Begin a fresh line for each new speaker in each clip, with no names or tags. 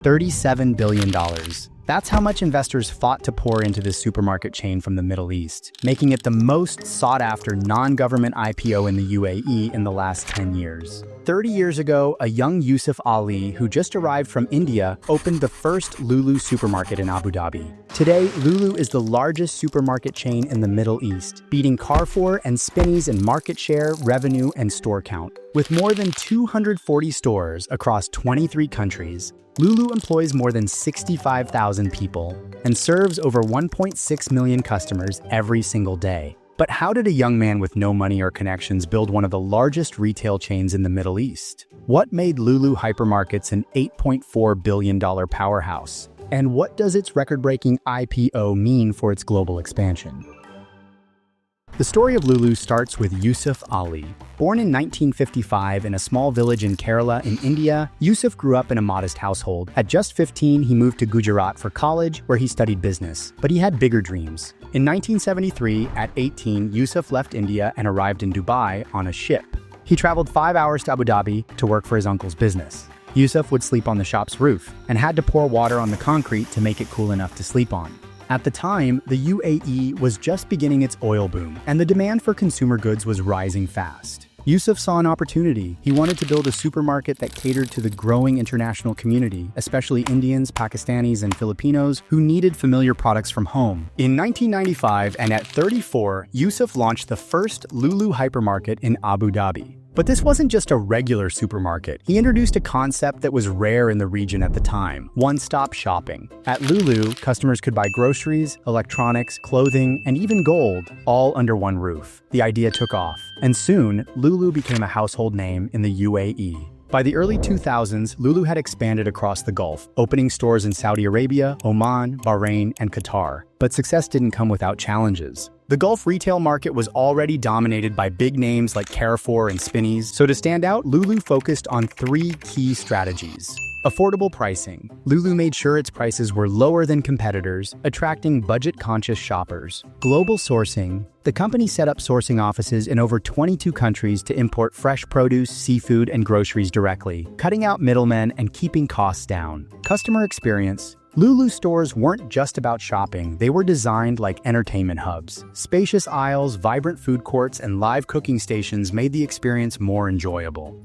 $37 billion. That's how much investors fought to pour into this supermarket chain from the Middle East, making it the most sought-after non-government IPO in the UAE in the last 10 years. 30 years ago, a young Yusuff Ali, who just arrived from India, opened the first Lulu supermarket in Abu Dhabi. Today, Lulu is the largest supermarket chain in the Middle East, beating Carrefour and Spinneys in market share, revenue, and store count. With more than 240 stores across 23 countries, Lulu employs more than 65,000 people and serves over 1.6 million customers every single day. But how did a young man with no money or connections build one of the largest retail chains in the Middle East? What made Lulu Hypermarkets an $8.4 billion powerhouse? And what does its record-breaking IPO mean for its global expansion? The story of Lulu starts with Yusuff Ali. Born in 1955 in a small village in Kerala in India, Yusuff grew up in a modest household. At just 15, he moved to Gujarat for college, where he studied business. But he had bigger dreams. In 1973, at 18, Yusuff left India and arrived in Dubai on a ship. He traveled 5 hours to Abu Dhabi to work for his uncle's business. Yusuff would sleep on the shop's roof and had to pour water on the concrete to make it cool enough to sleep on. At the time, the UAE was just beginning its oil boom, and the demand for consumer goods was rising fast. Yusuff saw an opportunity. He wanted to build a supermarket that catered to the growing international community, especially Indians, Pakistanis, and Filipinos who needed familiar products from home. In 1995, and at 34, Yusuff launched the first Lulu Hypermarket in Abu Dhabi. But this wasn't just a regular supermarket. He introduced a concept that was rare in the region at the time: one-stop shopping. At Lulu, customers could buy groceries, electronics, clothing, and even gold, all under one roof. The idea took off, and soon, Lulu became a household name in the UAE. By the early 2000s, Lulu had expanded across the Gulf, opening stores in Saudi Arabia, Oman, Bahrain, and Qatar. But success didn't come without challenges. The Gulf retail market was already dominated by big names like Carrefour and Spinneys, so to stand out, Lulu focused on 3 key strategies. Affordable pricing. Lulu made sure its prices were lower than competitors, attracting budget-conscious shoppers. Global sourcing. The company set up sourcing offices in over 22 countries to import fresh produce, seafood, and groceries directly, cutting out middlemen and keeping costs down. Customer experience. Lulu stores weren't just about shopping, they were designed like entertainment hubs. Spacious aisles, vibrant food courts, and live cooking stations made the experience more enjoyable.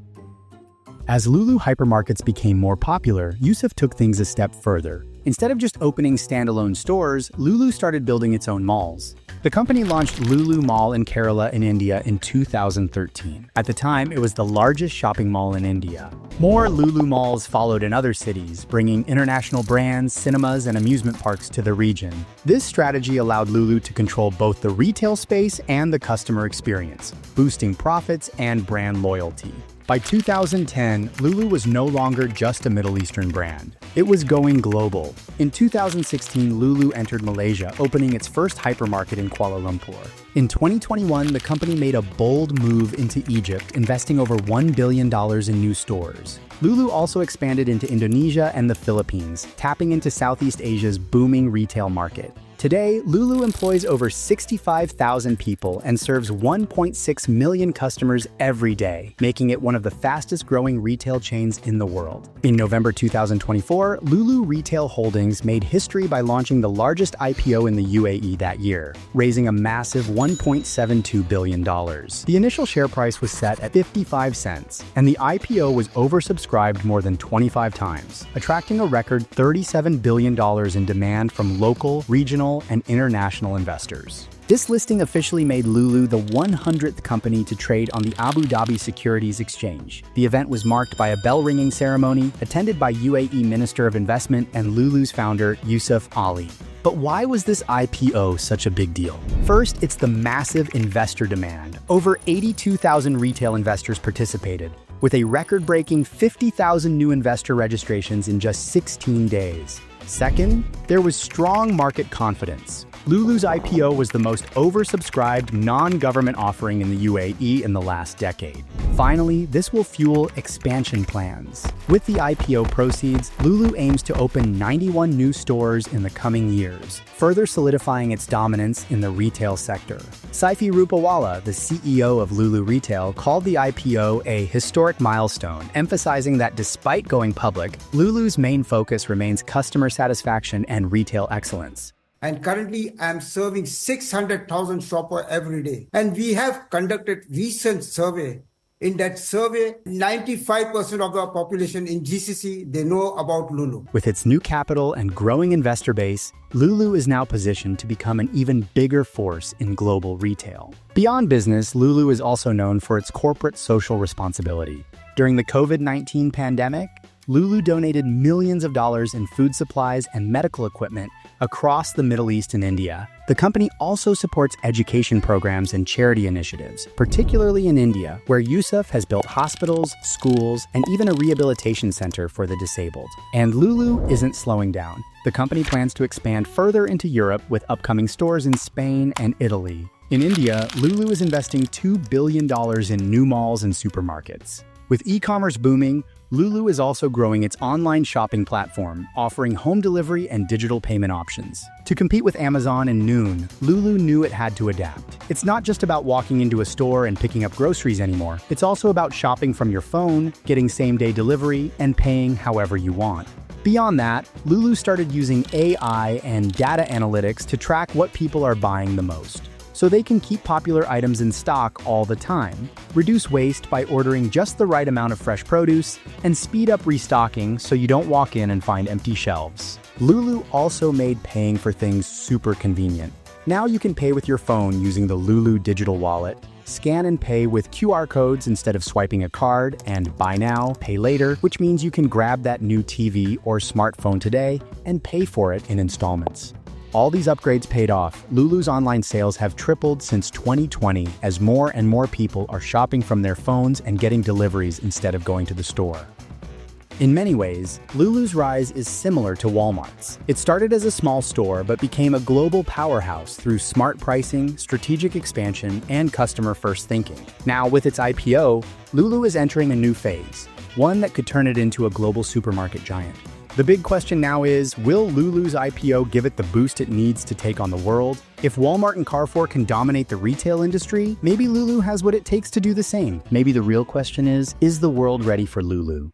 As Lulu Hypermarkets became more popular, Yusuff took things a step further. Instead of just opening standalone stores, Lulu started building its own malls. The company launched Lulu Mall in Kerala in India in 2013. At the time, it was the largest shopping mall in India. More Lulu malls followed in other cities, bringing international brands, cinemas, and amusement parks to the region. This strategy allowed Lulu to control both the retail space and the customer experience, boosting profits and brand loyalty. By 2010, Lulu was no longer just a Middle Eastern brand. It was going global. In 2016, Lulu entered Malaysia, opening its first hypermarket in Kuala Lumpur. In 2021, the company made a bold move into Egypt, investing over $1 billion in new stores. Lulu also expanded into Indonesia and the Philippines, tapping into Southeast Asia's booming retail market. Today, Lulu employs over 65,000 people and serves 1.6 million customers every day, making it one of the fastest-growing retail chains in the world. In November 2024, Lulu Retail Holdings made history by launching the largest IPO in the UAE that year, raising a massive $1.72 billion. The initial share price was set at 55 cents, and the IPO was oversubscribed more than 25 times, attracting a record $37 billion in demand from local, regional, and international investors. This listing officially made Lulu the 100th company to trade on the Abu Dhabi Securities Exchange. The event was marked by a bell-ringing ceremony attended by UAE Minister of Investment and Lulu's founder, Yusuff Ali. But why was this IPO such a big deal? First, it's the massive investor demand. Over 82,000 retail investors participated, with a record-breaking 50,000 new investor registrations in just 16 days. Second, there was strong market confidence. Lulu's IPO was the most oversubscribed non-government offering in the UAE in the last decade. Finally, this will fuel expansion plans. With the IPO proceeds, Lulu aims to open 91 new stores in the coming years, further solidifying its dominance in the retail sector. Saifi Rupawala, the CEO of Lulu Retail, called the IPO a historic milestone, emphasizing that despite going public, Lulu's main focus remains customer satisfaction and retail excellence.
And currently, I'm serving 600,000 shoppers every day. And we have conducted recent survey. In that survey, 95% of the population in GCC, they know about Lulu.
With its new capital and growing investor base, Lulu is now positioned to become an even bigger force in global retail. Beyond business, Lulu is also known for its corporate social responsibility. During the COVID-19 pandemic, Lulu donated millions of dollars in food supplies and medical equipment across the Middle East and India. The company also supports education programs and charity initiatives, particularly in India, where Yusuff has built hospitals, schools, and even a rehabilitation center for the disabled. And Lulu isn't slowing down. The company plans to expand further into Europe with upcoming stores in Spain and Italy. In India, Lulu is investing $2 billion in new malls and supermarkets. With e-commerce booming, Lulu is also growing its online shopping platform, offering home delivery and digital payment options. To compete with Amazon and Noon, Lulu knew it had to adapt. It's not just about walking into a store and picking up groceries anymore. It's also about shopping from your phone, getting same-day delivery, and paying however you want. Beyond that, Lulu started using AI and data analytics to track what people are buying the most, so they can keep popular items in stock all the time, reduce waste by ordering just the right amount of fresh produce, and speed up restocking so you don't walk in and find empty shelves. Lulu also made paying for things super convenient. Now you can pay with your phone using the Lulu digital wallet, scan and pay with QR codes instead of swiping a card, and buy now, pay later, which means you can grab that new TV or smartphone today and pay for it in installments. All these upgrades paid off. Lulu's online sales have tripled since 2020 as more and more people are shopping from their phones and getting deliveries instead of going to the store. In many ways, Lulu's rise is similar to Walmart's. It started as a small store but became a global powerhouse through smart pricing, strategic expansion, and customer-first thinking. Now, with its IPO, Lulu is entering a new phase, one that could turn it into a global supermarket giant. The big question now is, will Lulu's IPO give it the boost it needs to take on the world? If Walmart and Carrefour can dominate the retail industry, maybe Lulu has what it takes to do the same. Maybe the real question is the world ready for Lulu?